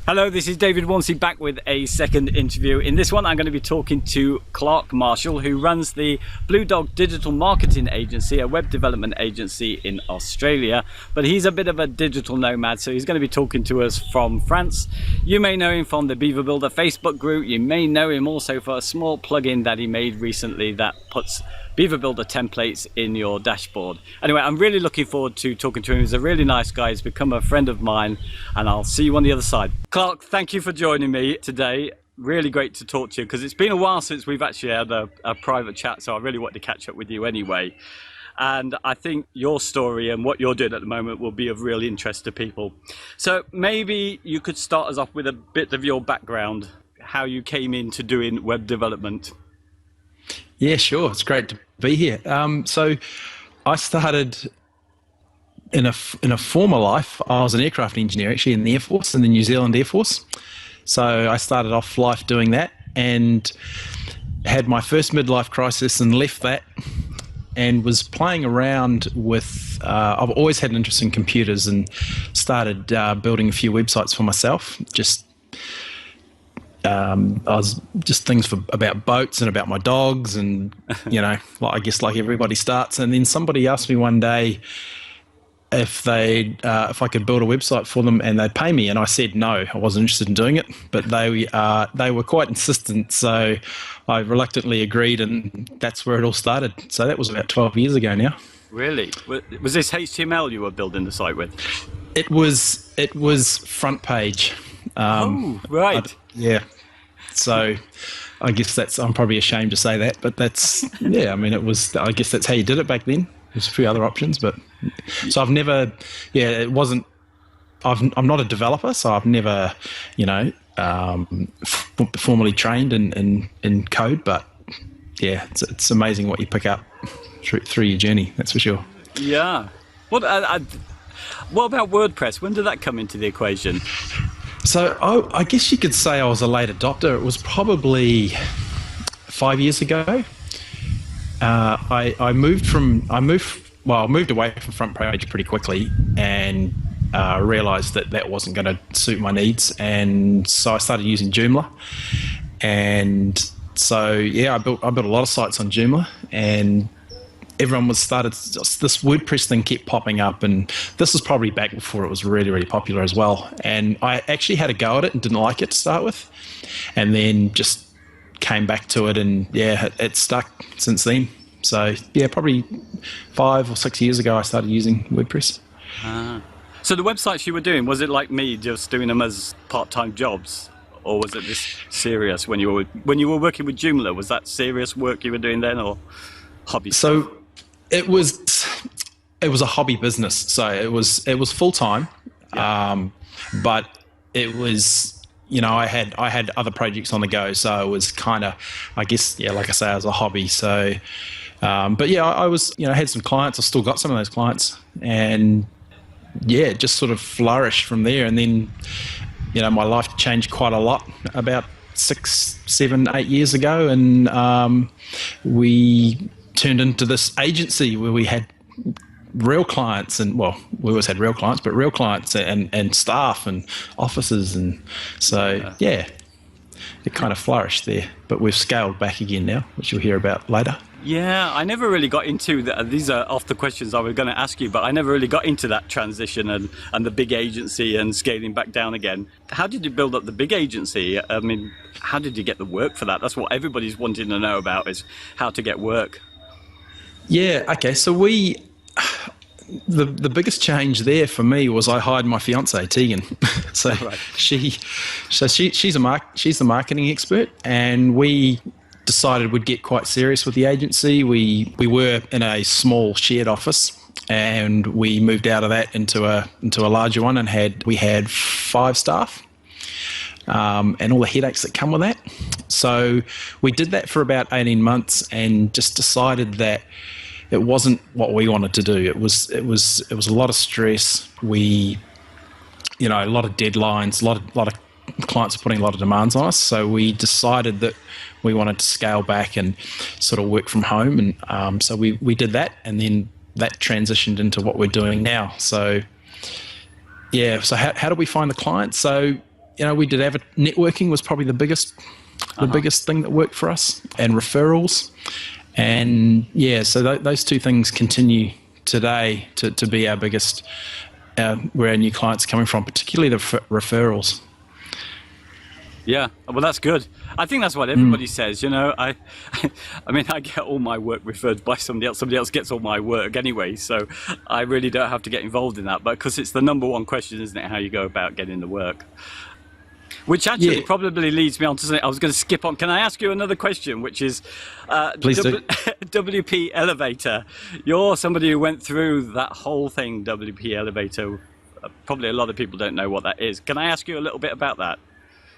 Hello, this is David Wamsey back with a second interview. In this one, I'm going to be talking to Clark Marshall, who runs the Blue Dog Digital Marketing Agency, a web development agency in Australia. But he's a bit of a digital nomad, so he's going to be talking to us from France. You may know him from the Beaver Builder Facebook group. You may know him also for a small plugin that he made recently that puts Beaver Builder templates in your dashboard. Anyway, I'm really looking forward to talking to him. He's a really nice guy. He's become a friend of mine, and I'll see you on the other side. Clark, thank you for joining me today. Really great to talk to you because it's been a while since we've actually had a private chat, so I really want to catch up with you anyway. And I think your story and what you're doing at the moment will be of real interest to people. So maybe you could start us off with a bit of your background, how you came into doing web development. Yeah, sure. It's great to be here. So I started in a former life. I was an aircraft engineer actually in the Air Force, in the New Zealand Air Force. So I started off life doing that and had my first midlife crisis and left that and was playing around with, I've always had an interest in computers and started building a few websites for myself. I was just things about boats and about my dogs and, I guess like everybody starts. And then somebody asked me one day if I could build a website for them and they'd pay me. And I said no, I wasn't interested in doing it, but they were quite insistent. So I reluctantly agreed, and that's where it all started. So that was about 12 years ago now. Really? Was this HTML you were building the site with? It was front page. Oh, right. Yeah. So I guess I'm probably ashamed to say that, but that's, yeah, I guess that's how you did it back then. There's a few other options, but so I'm not a developer, so I've never, formally trained in code, but yeah, it's amazing what you pick up through your journey. That's for sure. Yeah. What about WordPress? When did that come into the equation? So I guess you could say I was a late adopter. It was probably 5 years ago. I moved away from front page pretty quickly and realized that wasn't going to suit my needs. And so I started using Joomla. And so, yeah, I built a lot of sites on Joomla, and everyone started, this WordPress thing kept popping up, and this was probably back before it was really, really popular as well. And I actually had a go at it and didn't like it to start with, and then just came back to it, and yeah, it's stuck since then. So yeah, probably 5 or 6 years ago I started using WordPress. So the websites you were doing, was it like me, just doing them as part-time jobs? Or was it this serious when you were working with Joomla? Was that serious work you were doing then, or hobby stuff? So it was a hobby business. So it was full time, yeah. But it was, I had other projects on the go. So it was kind of, I guess, yeah, like I say, it was a hobby. So, but yeah, I was, had some clients. I still got some of those clients, and yeah, it just sort of flourished from there. And then, my life changed quite a lot about 6, 7, 8 years ago, and we turned into this agency where we had real clients, and well, we always had real clients, but real clients and staff and offices, and so yeah, it kind of flourished there. But we've scaled back again now, which you'll hear about later. Yeah, I never really got into that. These are off the questions I was going to ask you, but I never really got into that transition and the big agency and scaling back down again. How did you build up the big agency? I mean, how did you get the work for that? That's what everybody's wanting to know about, is how to get work. Yeah, okay. So the biggest change there for me was I hired my fiancee, Tegan. So right. she's the marketing expert, and we decided we'd get quite serious with the agency. We were in a small shared office, and we moved out of that into a larger one, and we had 5 staff. And all the headaches that come with that. So we did that for about 18 months and just decided that it wasn't what we wanted to do. It was a lot of stress. A lot of deadlines, a lot of clients are putting a lot of demands on us. So we decided that we wanted to scale back and sort of work from home. And so we did that, and then that transitioned into what we're doing now. So yeah, so how do we find the clients? So we did have networking was probably the biggest thing that worked for us, and referrals. And yeah, so those two things continue today to be our biggest, where our new clients are coming from, particularly the referrals. Yeah, well, that's good. I think that's what everybody says. I mean, I get all my work referred by somebody else. Somebody else gets all my work anyway, so I really don't have to get involved in that. But because it's the number one question, isn't it? How you go about getting the work. Which actually probably leads me on to something I was going to skip on. Can I ask you another question, which is Please do. WP Elevator? You're somebody who went through that whole thing, WP Elevator. Probably a lot of people don't know what that is. Can I ask you a little bit about that?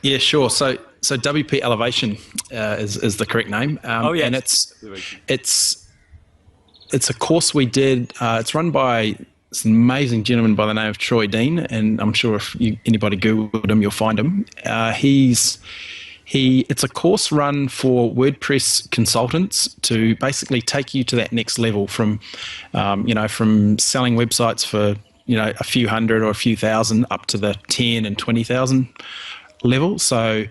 Yeah, sure. So WP Elevation is the correct name. Yes. And it's a course we did. It's run by this amazing gentleman by the name of Troy Dean, and I'm sure if anybody Googled him, you'll find him. It's a course run for WordPress consultants to basically take you to that next level from selling websites for a few hundred or a few thousand up to the 10 and 20,000 level. So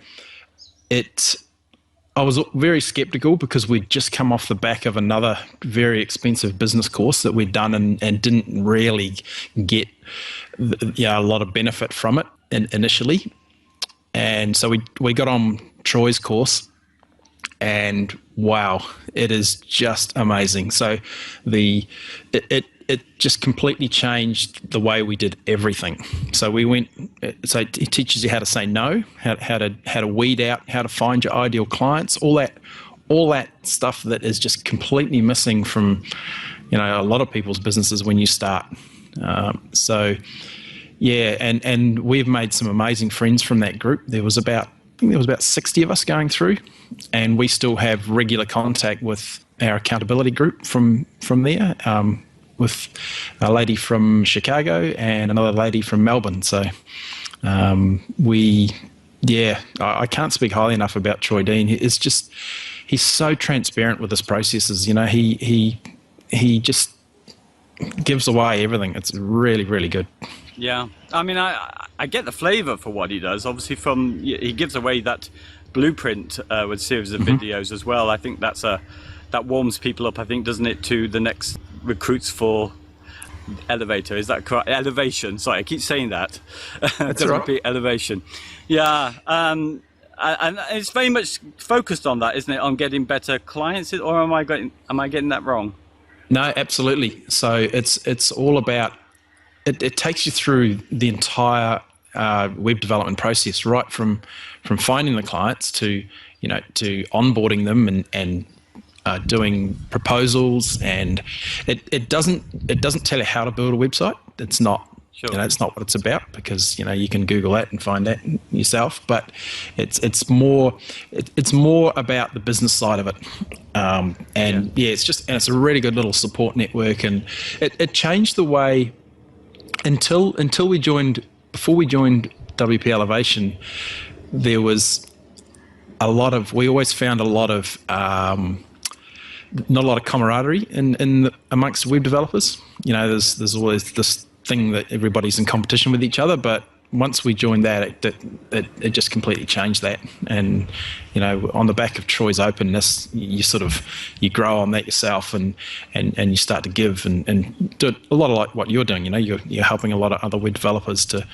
I was very skeptical because we'd just come off the back of another very expensive business course that we'd done and didn't really get a lot of benefit from it initially. And so we got on Troy's course, and wow, it is just amazing. So it just completely changed the way we did everything. So it teaches you how to say no, how to weed out, how to find your ideal clients, all that stuff that is just completely missing from, a lot of people's businesses when you start. So yeah, and we've made some amazing friends from that group. I think there was about 60 of us going through, and we still have regular contact with our accountability group from there. With a lady from Chicago and another lady from Melbourne. So I can't speak highly enough about Troy Dean. He's so transparent with his processes. He just gives away everything. It's really, really good. Yeah, I mean, I get the flavour for what he does. Obviously, he gives away that blueprint with a series of videos as well. I think that warms people up, I think, doesn't it, to the next recruits for Elevator. Is that correct? Elevation. Sorry, I keep saying that. That's right. Elevation. Yeah. And it's very much focused on that, isn't it? On getting better clients, or am I getting that wrong? No, absolutely. So it's all about it takes you through the entire web development process, right from finding the clients to onboarding them and doing proposals, and it doesn't tell you how to build a website. It's not, it's not what it's about, because you can Google that and find that yourself. But it's more about the business side of it. It's a really good little support network, and it changed the way until we joined. Before we joined WP Elevation, there was we always found not a lot of camaraderie amongst web developers. There's always this thing that everybody's in competition with each other, but once we joined that, it just completely changed that. And on the back of Troy's openness, you grow on that yourself, and you start to give and do a lot of like what you're doing. You're helping a lot of other web developers to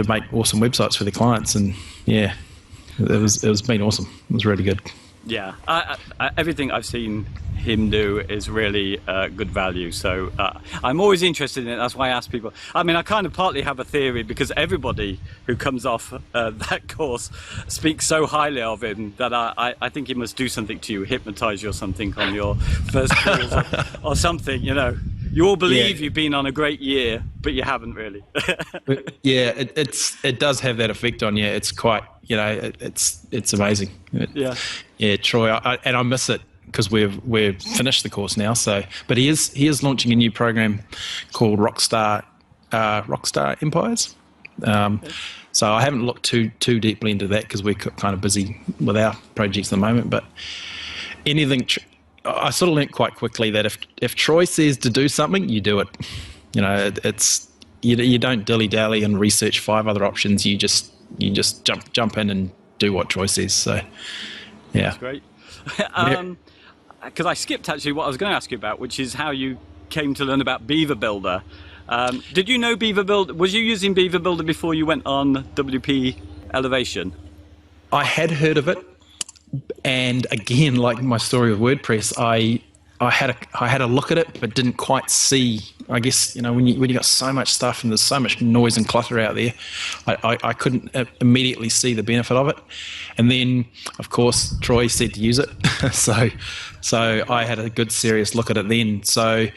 make awesome websites for their clients, and yeah, it's been awesome. It was really good. Yeah, everything I've seen him do is really good value. So I'm always interested in it. That's why I ask people. I mean, I kind of partly have a theory, because everybody who comes off that course speaks so highly of him that I think he must do something to you, hypnotize you or something on your first calls or something. You all believe you've been on a great year, but you haven't really. Yeah, it does have that effect on you. It's quite, it's amazing. Yeah, Troy, I miss it because we've finished the course now. So, but he is launching a new program called Rockstar Empires. So I haven't looked too deeply into that because we're kind of busy with our projects at the moment. But I sort of learnt quite quickly that if Troy says to do something, you do it. you don't dilly dally and research 5 other options. You just jump in and do what Troy says. So yeah, that's great. Because I skipped actually what I was going to ask you about, which is how you came to learn about Beaver Builder. Did you know Beaver Builder? Was you using Beaver Builder before you went on WP Elevation? I had heard of it, and again, like my story with WordPress, I had a look at it, but didn't quite see. I guess when you got so much stuff and there's so much noise and clutter out there, I couldn't immediately see the benefit of it. And then, of course, Troy said to use it, so I had a good serious look at it then. So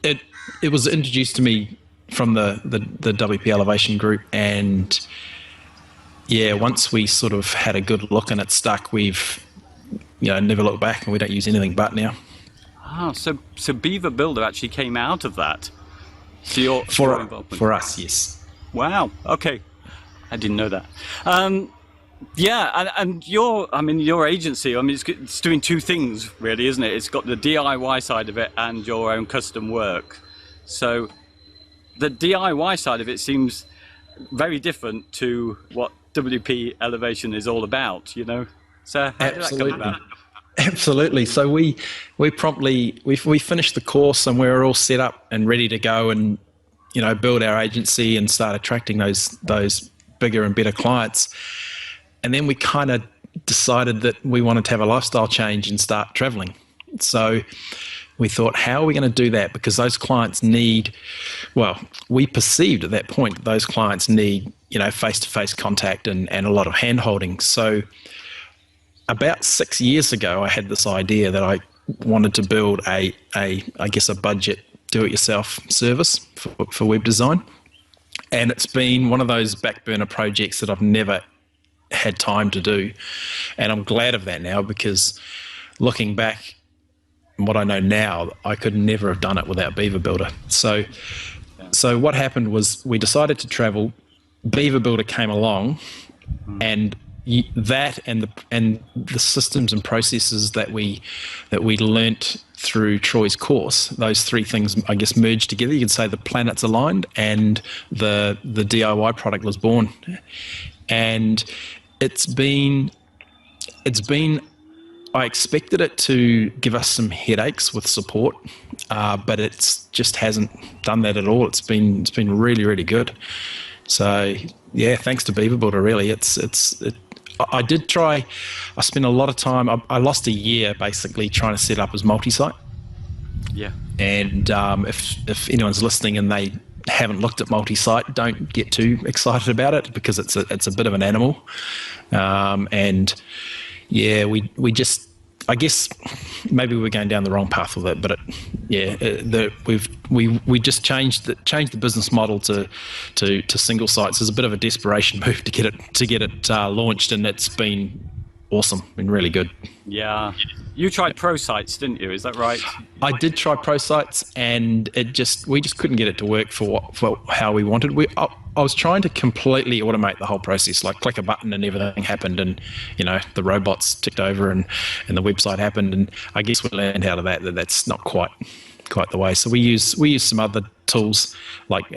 it was introduced to me from the WP Elevation group, and yeah, once we sort of had a good look and it stuck, we've never looked back, and we don't use anything but now. Oh, so Beaver Builder actually came out of that. So for us, yes. Wow. Okay, I didn't know that. Yeah, and your agency, it's doing 2 things really, isn't it? It's got the DIY side of it and your own custom work. So the DIY side of it seems very different to what WP Elevation is all about, So how did that come about? Absolutely. So we promptly finished the course, and we were all set up and ready to go and build our agency and start attracting those bigger and better clients. And then we kind of decided that we wanted to have a lifestyle change and start traveling. So we thought, how are we going to do that? Because those clients we perceived at that point that those clients need face-to-face contact and a lot of hand-holding. So about 6 years ago, I had this idea that I wanted to build a budget do-it-yourself service for web design. And it's been one of those back burner projects that I've never had time to do. And I'm glad of that now, because looking back and what I know now, I could never have done it without Beaver Builder. So what happened was we decided to travel. Beaver Builder came along, and that and the systems and processes that we learnt through Troy's course, those 3 things, I guess, merged together. You could say the planets aligned, and the DIY product was born. And it's been I expected it to give us some headaches with support, but it's just hasn't done that at all. It's been really, really good. So yeah, thanks to Beaver Builder, really. I did try. I spent a lot of time. I lost a year basically trying to set up as multi-site. Yeah. And if anyone's listening and they haven't looked at multi-site, don't get too excited about it, because it's a bit of an animal. And yeah, we just, I guess maybe we're going down the wrong path with it, but we just changed the business model to single sites. There's a bit of a desperation move to get it launched, and it's been awesome and really good. Yeah, you tried pro sites, didn't you? Is that right? I did try pro sites, and we just couldn't get it to work for how we wanted. I was trying to completely automate the whole process, like click a button and everything happened, and the robots ticked over and the website happened. And I guess we learned out of that that's not quite the way. So we use some other tools like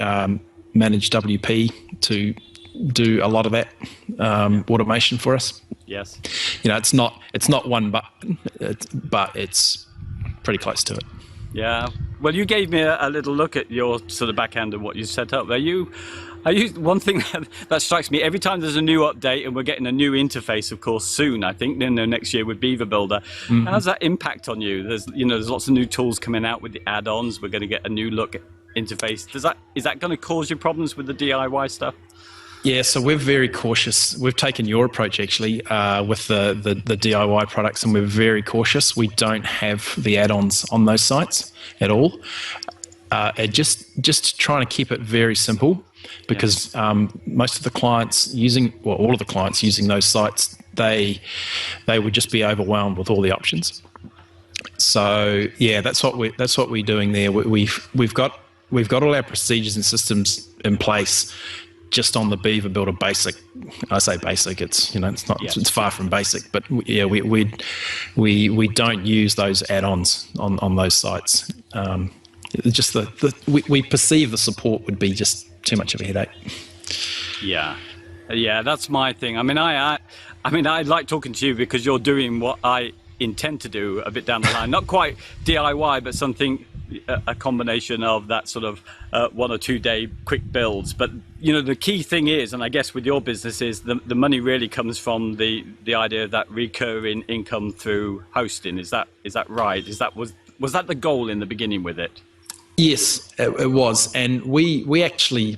Manage WP to do a lot of that automation for us. Yes. It's not one button, but it's pretty close to it. Yeah. Well, you gave me a little look at your sort of backhand and what you set up there. I use one thing that strikes me every time there's a new update, and we're getting a new interface, of course, soon. I think next year with Beaver Builder. Mm-hmm. How does that impact on you? There's lots of new tools coming out with the add-ons. We're going to get a new look interface. Is that going to cause you problems with the DIY stuff? Yeah, so we're very cautious. We've taken your approach actually with the DIY products, and we're very cautious. We don't have the add-ons on those sites at all. Just trying to keep it very simple, because most of the clients all of the clients using those sites, they would just be overwhelmed with all the options. So yeah, that's what we're doing there. We've got all our procedures and systems in place just on the Beaver Builder basic. I say basic, it's it's far from basic, but yeah, we don't use those add-ons on those sites. Just we perceive the support would be just too much of a headache. Yeah, yeah, that's my thing. I mean, I like talking to you because you're doing what I intend to do a bit down the line. Not quite DIY, but something, a combination of that sort of 1 or 2 day quick builds. But you know, the key thing is, and I guess with your business, is the money really comes from the idea of that recurring income through hosting. Is that right? Was that the goal in the beginning with it? Yes, it was, and we actually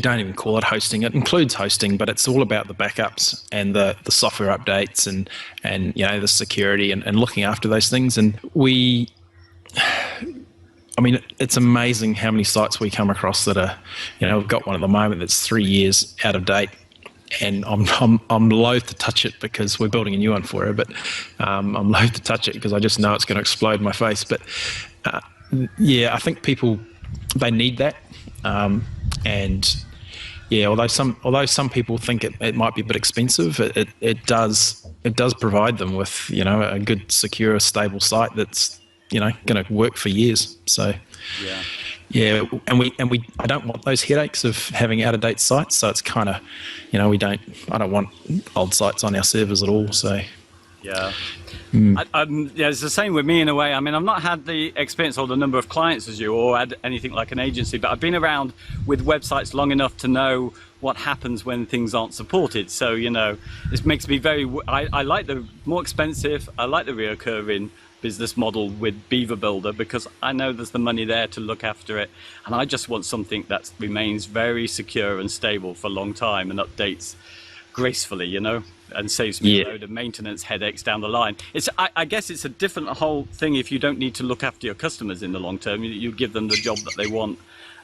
don't even call it hosting. It includes hosting, but it's all about the backups and the software updates and you know, the security and looking after those things. And it's amazing how many sites we come across that are, you know, we've got one at the moment that's 3 years out of date, and I'm loath to touch it because we're building a new one for her. But I'm loath to touch it because I just know it's going to explode in my face. But yeah, I think people, they need that. And yeah, although some people think it might be a bit expensive, it does provide them with, you know, a good, secure, stable site that's, you know, going to work for years. So yeah, and I don't want those headaches of having out of date sites. So it's kind of, you know, I don't want old sites on our servers at all. So yeah. Yeah, it's the same with me in a way. I mean, I've not had the experience or the number of clients as you, or had anything like an agency, but I've been around with websites long enough to know what happens when things aren't supported. So, you know, this makes me I like the more expensive, I like the reoccurring business model with Beaver Builder because I know there's the money there to look after it, and I just want something that remains very secure and stable for a long time and updates gracefully, you know, and saves me a load of maintenance headaches down the line. I guess it's a different whole thing if you don't need to look after your customers in the long term. You give them the job that they want,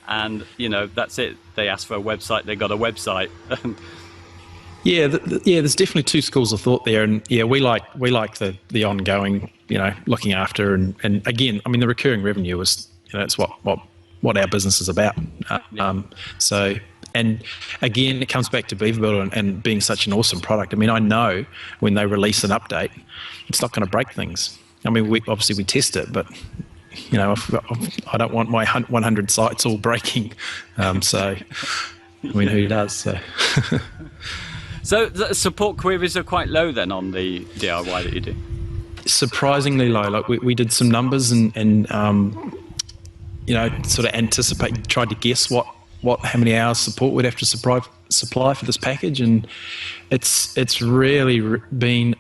and you know, that's it. They ask for a website, they got a website. Yeah, there's definitely two schools of thought there, and yeah, we like the ongoing, you know, looking after, and again, I mean, the recurring revenue is, you know, it's what our business is about. So, and again, it comes back to Beaver Builder and being such an awesome product. I mean, I know when they release an update, it's not going to break things. I mean, we test it, but you know, I don't want my 100 sites all breaking. So, I mean, who does? So. So the support queries are quite low then on the DIY that you do? Surprisingly low. Like we did some numbers and you know, sort of tried to guess how many hours support we'd have to supply for this package, and it's really been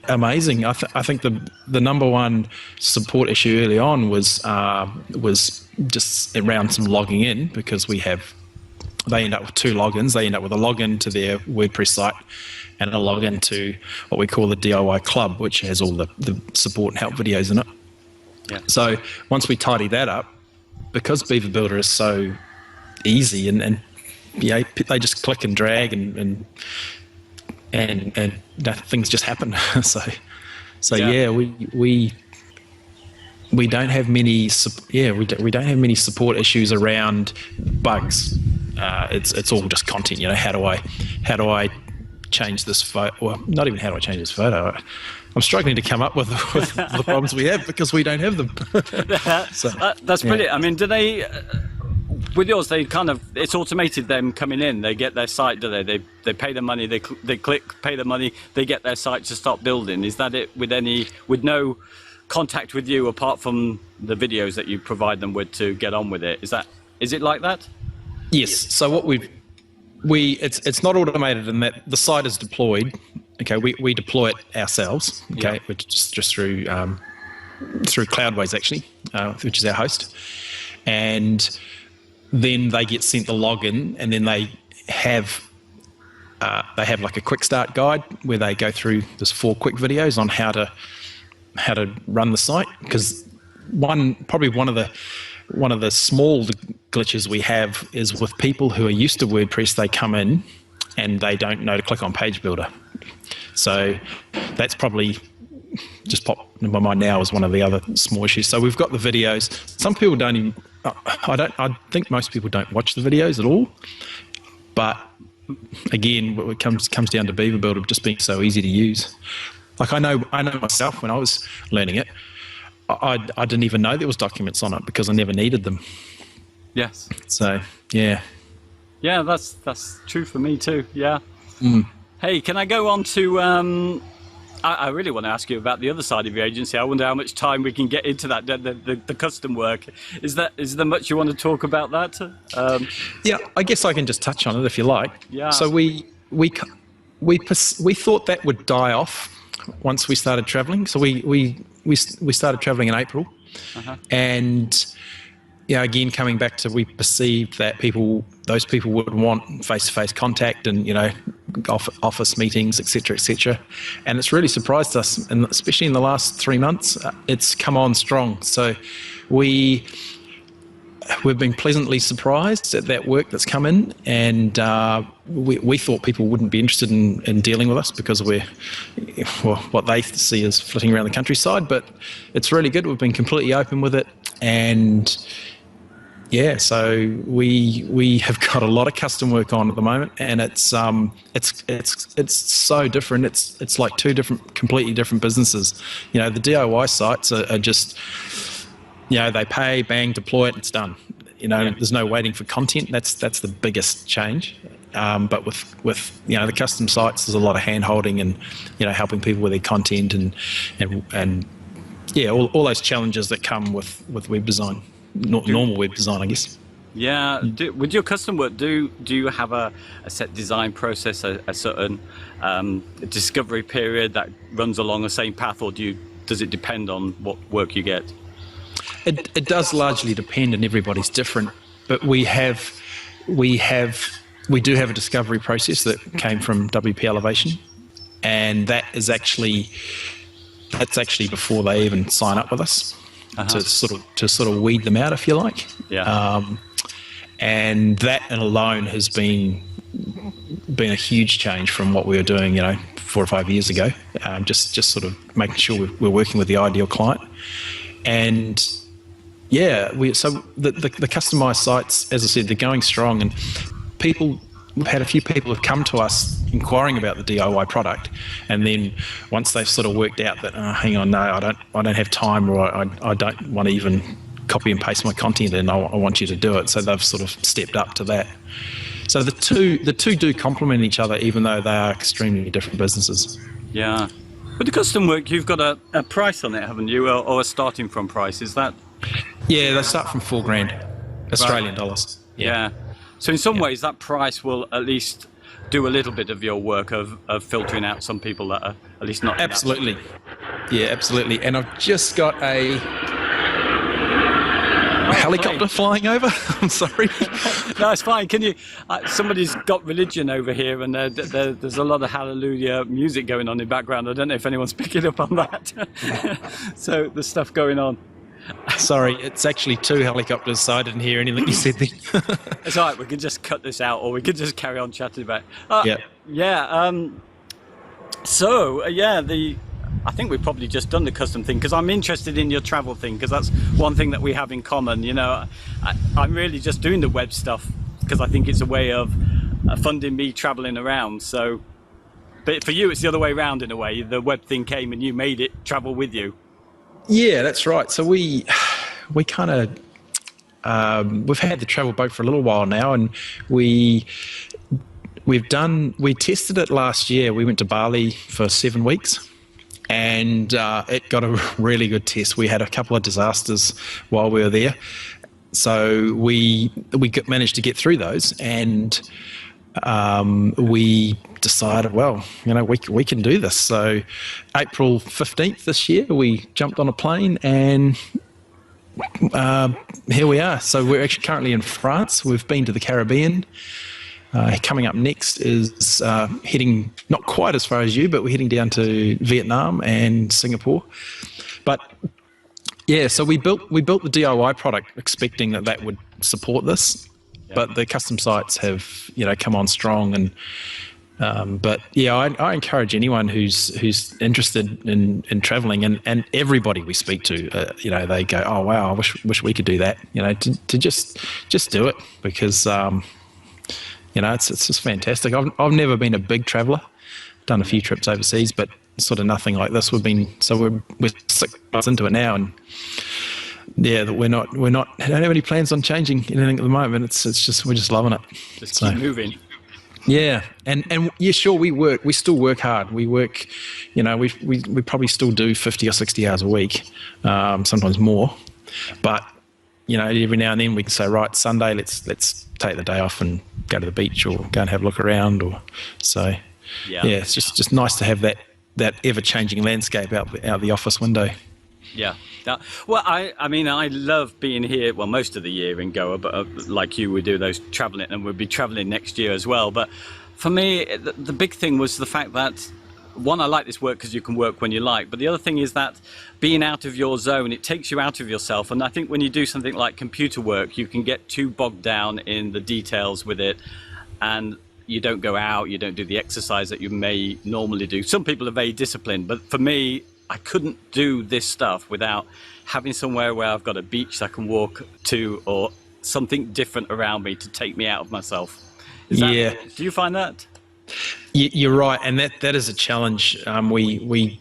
amazing. I think the number one support issue early on was just around some logging in, because they end up with 2 logins. They end up with a login to their WordPress site and a login to what we call the DIY Club, which has all the support and help videos in it. Yeah. So once we tidy that up, because Beaver Builder is so easy and you know, they just click and drag and things just happen. so yeah, we don't have many we don't have many support issues around bugs. It's all just content. You know, how do I change this photo? Well, not even how do I change this photo. I'm struggling to come up with the problems we have because we don't have them. So, that's brilliant. Yeah. I mean, do they? With yours, it's automated them coming in. They get their site, do they? They pay the money. They click, pay the money. They get their site to start building. Is that it? With no contact with you apart from the videos that you provide them with to get on with it? Is it like that? Yes. So what it's not automated in that the site is deployed. Okay, we deploy it ourselves. Okay, which is just through Cloudways actually, which is our host, and then they get sent the login, and then they have like a quick start guide where they go through this 4 quick videos on how to run the site. Because one of the small glitches we have is with people who are used to WordPress. They come in and they don't know to click on Page Builder. So that's probably just popped in my mind now as one of the other small issues. So we've got the videos. Some people don't even, I think most people don't watch the videos at all. But again, it comes down to Beaver Builder just being so easy to use. Like I know myself when I was learning it, I didn't even know there was documents on it because I never needed them. Yes. So yeah. Yeah, that's true for me too. Yeah. Mm. Hey, can I go on to? I really want to ask you about the other side of your agency. I wonder how much time we can get into that. The custom work. Is there much you want to talk about that? Yeah, I guess I can just touch on it if you like. Yeah. So we thought that would die off once we started traveling. So we started traveling in April, and again coming back to, we perceived that those people would want face-to-face contact and office meetings, etc., and it's really surprised us, and especially in the last 3 months, it's come on strong. So we've been pleasantly surprised at that work that's come in, and we thought people wouldn't be interested in dealing with us because we're what they see as flitting around the countryside, but it's really good. We've been completely open with it, and yeah, so we have got a lot of custom work on at the moment, and it's so different. It's like two completely different businesses. The DIY sites are just, they pay, bang, deploy it, it's done. There's no waiting for content. That's the biggest change. But with the custom sites, there's a lot of hand holding and helping people with their content and all those challenges that come with web design. Normal web design, I guess. Yeah. With your custom work, do you have a set design process, a certain discovery period that runs along the same path, or does it depend on what work you get? It does largely depend, and everybody's different. But we do have a discovery process that came from WP Elevation, and that's actually before they even sign up with us. To sort of weed them out, if you like. Yeah. And that alone has been a huge change from what we were doing, 4 or 5 years ago. Just sort of making sure we're working with the ideal client. And so the customized sites, as I said, they're going strong, and we've had a few people have come to us inquiring about the DIY product, and then once they've sort of worked out that, hang on, no, I don't have time, or I don't want to even copy and paste my content in, I want you to do it. So they've sort of stepped up to that. So the two do complement each other, even though they are extremely different businesses. Yeah. With the custom work, you've got a price on it, haven't you, or a starting from price? Is that? Yeah, they start from $4,000 Australian dollars. Yeah. So in some ways, that price will at least do a little bit of your work of filtering out some people that are at least not. Absolutely. Yeah, absolutely. And I've just got a helicopter flying over. I'm sorry. No, it's fine. Can you? Somebody's got religion over here, and there's a lot of hallelujah music going on in the background. I don't know if anyone's picking up on that. So there's stuff going on. Sorry, it's actually 2 helicopters, so I didn't hear anything you said then. It's all right, we can just cut this out, or we can just carry on chatting about it. I think we've probably just done the custom thing, because I'm interested in your travel thing, because that's one thing that we have in common. I'm really just doing the web stuff because I think it's a way of funding me traveling around. So, but for you, it's the other way around in a way. The web thing came and you made it travel with you. Yeah, that's right. So we kind of we've had the travel boat for a little while now, and we tested it last year. We went to Bali for 7 weeks, and it got a really good test. We had a couple of disasters while we were there, so we managed to get through those, and we decided, well, we can do this. So April 15th this year, we jumped on a plane, and here we are. So we're actually currently in France. We've been to the Caribbean. Coming up next is heading not quite as far as you, but we're heading down to Vietnam and Singapore. But yeah, so we built the DIY product expecting that would support this. But the custom sites have, come on strong, and but yeah, I encourage anyone who's interested in traveling, and everybody we speak to, they go, oh wow, I wish we could do that, to just do it, because it's just fantastic. I've never been a big traveller, done a few trips overseas, but sort of nothing like this. We're 6 months into it now, and yeah, that we're not I don't have any plans on changing anything at the moment. It's just we're just loving it. Just keep moving. Yeah, and yeah, sure, we still work hard. We work, we probably still do 50 or 60 hours a week, sometimes more. But every now and then we can say, right, Sunday, let's take the day off and go to the beach or go and have a look around. Yeah, it's just nice to have that ever changing landscape out the office window. Yeah. Well, I mean, I love being here, well, most of the year in Goa, but like you, we do those traveling, and we'll be traveling next year as well. But for me, the big thing was the fact that, one, I like this work because you can work when you like, but the other thing is that being out of your zone, it takes you out of yourself. And I think when you do something like computer work, you can get too bogged down in the details with it, and you don't go out, you don't do the exercise that you may normally do. Some people are very disciplined, but for me, I couldn't do this stuff without having somewhere where I've got a beach I can walk to, or something different around me to take me out of myself. Do you find that? You're right, and that is a challenge. We're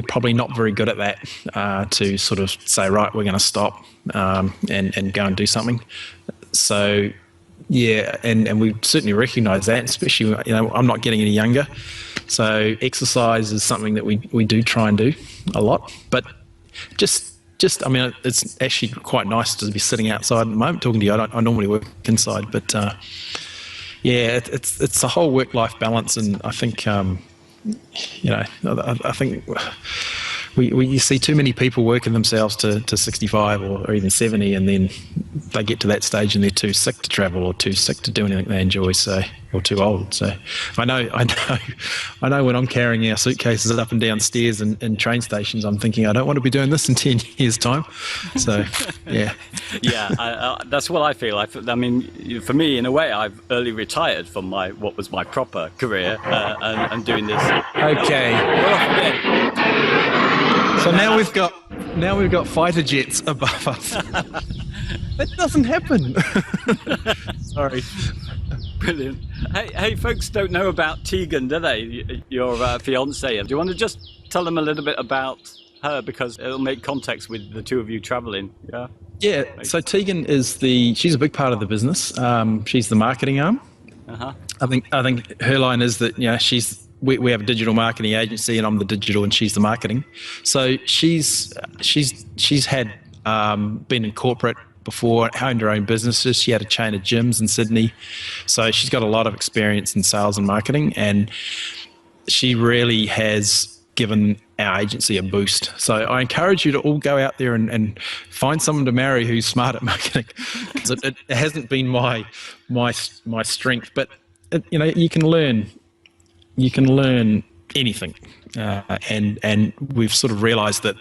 probably not very good at that, to sort of say, right, we're going to stop and go and do something. So yeah, and we certainly recognise that, especially I'm not getting any younger. So exercise is something that we do try and do a lot, but just I mean, it's actually quite nice to be sitting outside at the moment talking to you. I normally work inside, but yeah, it's the whole work-life balance, and I think I think you see too many people working themselves to 65 or even 70, and then they get to that stage and they're too sick to travel or too sick to do anything they enjoy, or too old. So I know when I'm carrying our suitcases up and down stairs in train stations, I'm thinking, I don't want to be doing this in 10 years' time. So yeah. Yeah, that's what I feel. I mean, for me, in a way, I've early retired from what was my proper career, and doing this. Okay. So now we've got fighter jets above us. That doesnn't happen. Sorry. Brilliant. Hey, folks don't know about Tegan, do they? Your fiancée. Do you want to just tell them a little bit about her, because it'll make context with the two of you traveling? Yeah. Yeah. So Tegan she's a big part of the business. She's the marketing arm. Uh-huh. I think her line is that we have a digital marketing agency, and I'm the digital and she's the marketing. So she's had been in corporate before, owned her own businesses. She had a chain of gyms in Sydney. So she's got a lot of experience in sales and marketing, and she really has given our agency a boost. So I encourage you to all go out there and find someone to marry who's smart at marketing. It hasn't been my strength, but you can learn anything, and we've sort of realised that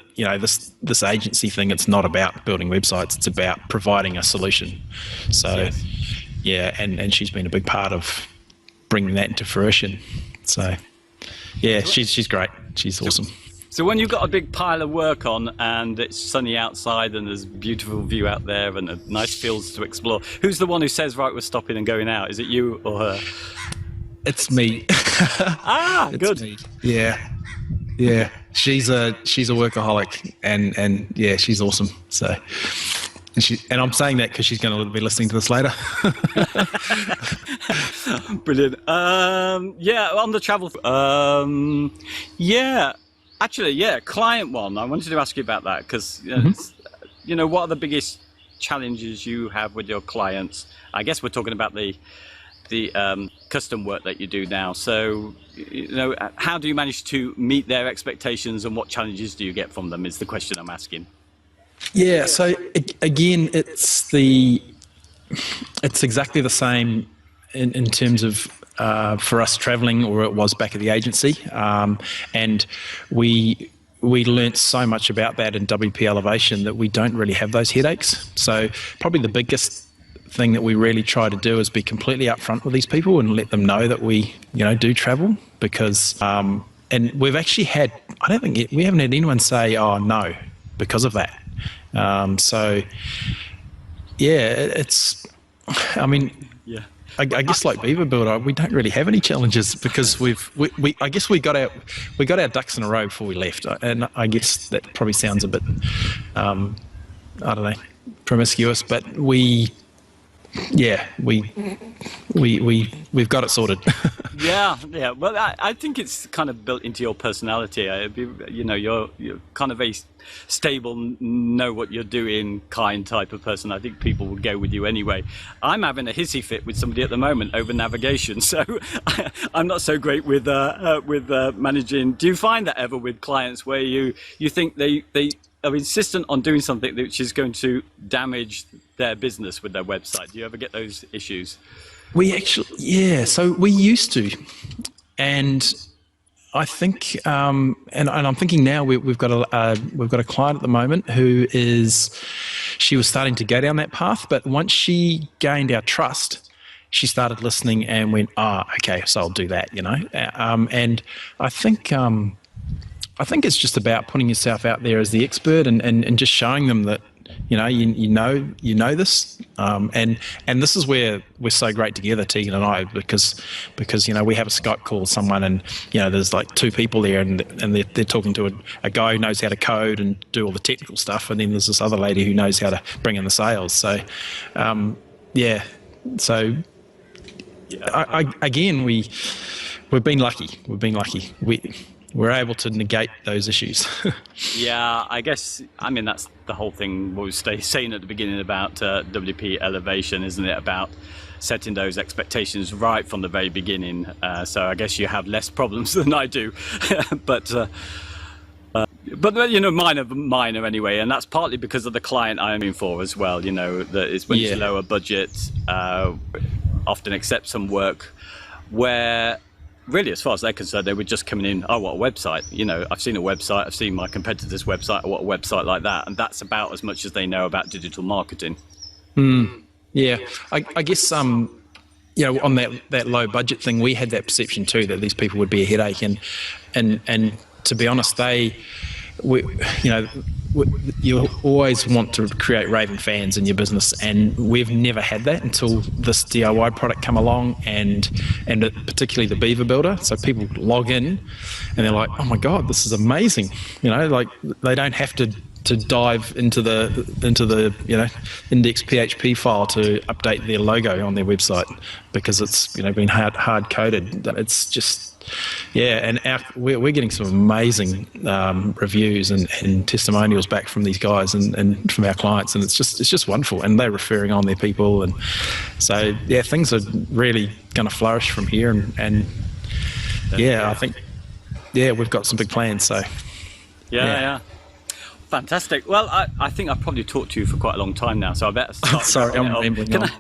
this agency thing, it's not about building websites, it's about providing a solution. So yes. Yeah, and she's been a big part of bringing that into fruition. So yeah, she's great. She's awesome. So when you've got a big pile of work on and it's sunny outside and there's a beautiful view out there and a nice fields to explore, who's the one who says, right, we're stopping and going out? Is it you or her? It's me. It's good. Me. Yeah. She's a workaholic, and yeah, she's awesome. So, and I'm saying that because she's going to be listening to this later. Brilliant. Yeah, on the travel. Yeah, actually, yeah, client one. I wanted to ask you about that because what are the biggest challenges you have with your clients? I guess we're talking about the custom work that you do now. So, how do you manage to meet their expectations, and what challenges do you get from them is the question I'm asking. Yeah, so again, it's exactly the same in terms of for us traveling, or it was back at the agency, and we learnt so much about that in WP Elevation that we don't really have those headaches. So probably the biggest thing that we really try to do is be completely upfront with these people and let them know that we do travel, because and we've actually had, we haven't had anyone say, oh no, because of that. So yeah, I guess like Beaver Builder, we don't really have any challenges because we got our ducks in a row before we left, and I guess that probably sounds a bit I don't know, promiscuous, but we've got it sorted. Yeah. Well, I think it's kind of built into your personality. You're kind of a stable, know what you're doing kind type of person. I think people would go with you anyway. I'm having a hissy fit with somebody at the moment over navigation, so I'm not so great with managing. Do you find that ever with clients where you think they are insistent on doing something which is going to damage their business with their website? Do you ever get those issues? We actually, so we used to, and I think, and I'm thinking now we've got a client at the moment she was starting to go down that path, but once she gained our trust, she started listening and went, okay, so I'll do that, and I think it's just about putting yourself out there as the expert and just showing them that you know this, and this is where we're so great together, Tegan and I, because we have a Skype call with someone, and there's like two people there, and they're talking to a guy who knows how to code and do all the technical stuff, and then there's this other lady who knows how to bring in the sales. So again, we've been lucky. We're able to negate those issues. Yeah, I guess, that's the whole thing we were saying at the beginning about WP elevation, isn't it? About setting those expectations right from the very beginning. So I guess you have less problems than I do. But minor anyway. And that's partly because of the client I'm in for as well. That is when it's lower budget, often accept some work where, really, as far as they're concerned, they were just coming in, what a website. I've seen a website, I've seen my competitor's website, what a website like that. And that's about as much as they know about digital marketing. Yeah, I guess, on that low budget thing, we had that perception too, that these people would be a headache. And to be honest, you always want to create raving fans in your business, and we've never had that until this DIY product come along, and particularly the Beaver Builder. So people log in and they're like, oh my god, this is amazing. Like they don't have to dive into the index PHP file to update their logo on their website because it's been hard coded. It's just and we're getting some amazing reviews and testimonials back from these guys and from our clients, and it's just wonderful, and they're referring on their people, and so things are really going to flourish from here, and I think we've got some big plans. So yeah. Fantastic. Well, I think I've probably talked to you for quite a long time now, so I better start. Sorry, I'm rambling on.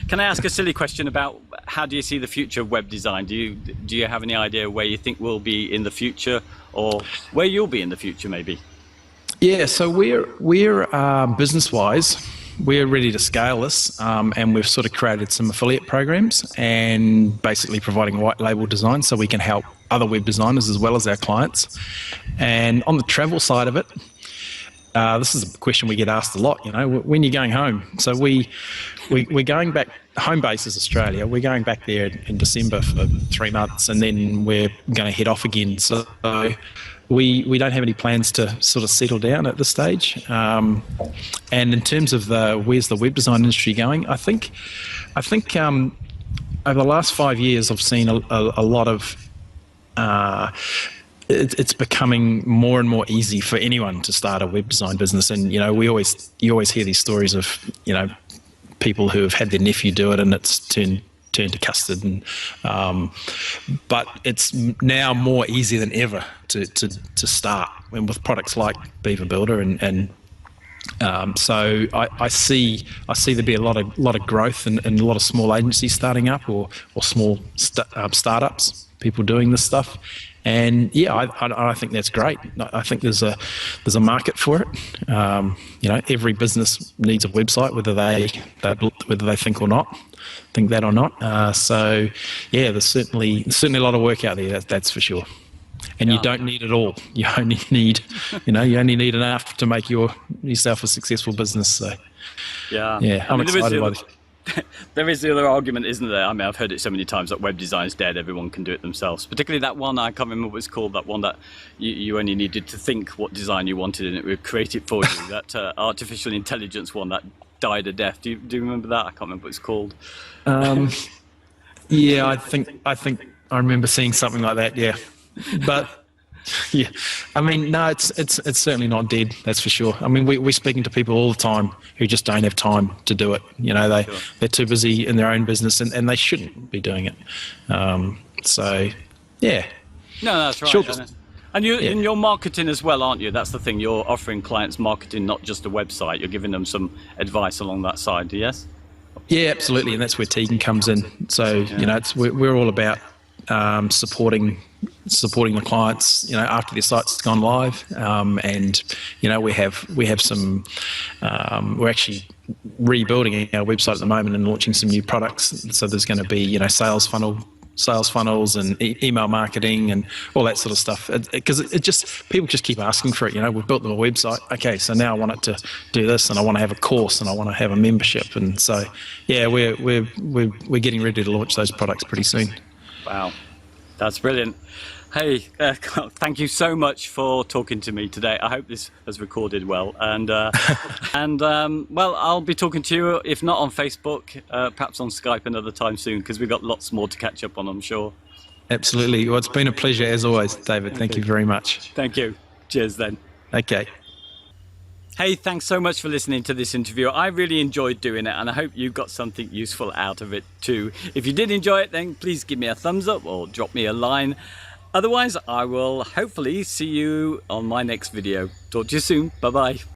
Can I ask a silly question about how do you see the future of web design? Do you have any idea where you think we'll be in the future, or where you'll be in the future, maybe? Yeah, so we're business-wise, we're ready to scale this, and we've sort of created some affiliate programs and basically providing white label design so we can help other web designers as well as our clients. And on the travel side of it, this is a question we get asked a lot, when you're going home. So we're going back, home base is Australia. We're going back there in December for 3 months, and then we're going to head off again. So we don't have any plans to sort of settle down at this stage. And in terms of where's the web design industry going, I think over the last 5 years, I've seen a lot of it's becoming more and more easy for anyone to start a web design business. And you always hear these stories of people who have had their nephew do it and it's turned to custard. And but it's now more easy than ever to start, and with products like Beaver Builder and so I see there be a lot of growth and a lot of small agencies starting up or small startups, people doing this stuff. And I think that's great. I think there's a market for it. Every business needs a website, whether they think or not, think that or not. So there's certainly a lot of work out there. That's for sure. And you don't need it all. You only need, enough to make yourself a successful business. So I'm excited about it. there is the other argument, isn't there? I mean, I've heard it so many times that web design's dead, everyone can do it themselves. Particularly that one, I can't remember what it's called, that one that you only needed to think what design you wanted and it would create it for you. That artificial intelligence one that died a death. Do you remember that? I can't remember what it's called. Yeah, I think I remember seeing something like that. Yeah, but yeah, I mean, no, it's certainly not dead. That's for sure. I mean, we're speaking to people all the time who just don't have time to do it. You know, they're too busy in their own business, and they shouldn't be doing it. So, yeah. No, that's right. Sure. And you're marketing as well, aren't you? That's the thing. You're offering clients marketing, not just a website. You're giving them some advice along that side. Yes. Yeah, absolutely, and that's where Tegan comes in. So you know, we're all about supporting the clients. You know, after their site's gone live, and you know, we have some. We're actually rebuilding our website at the moment and launching some new products. So there's going to be sales funnels and email marketing and all that sort of stuff, because people just keep asking for it. You know, we've built them a website, okay, so now I want it to do this, and I want to have a course, and I want to have a membership, and so yeah, we're getting ready to launch those products pretty soon. Wow, that's brilliant. Hey, thank you so much for talking to me today. I hope this has recorded well, and well, I'll be talking to you, if not on Facebook, perhaps on Skype another time soon, because we've got lots more to catch up on, I'm sure. Absolutely. Well, it's been a pleasure as always, David. Thank you very much. Thank you. Cheers then. Okay. Hey, thanks so much for listening to this interview. I really enjoyed doing it, and I hope you got something useful out of it too. If you did enjoy it, then please give me a thumbs up or drop me a line. Otherwise, I will hopefully see you on my next video. Talk to you soon. Bye-bye.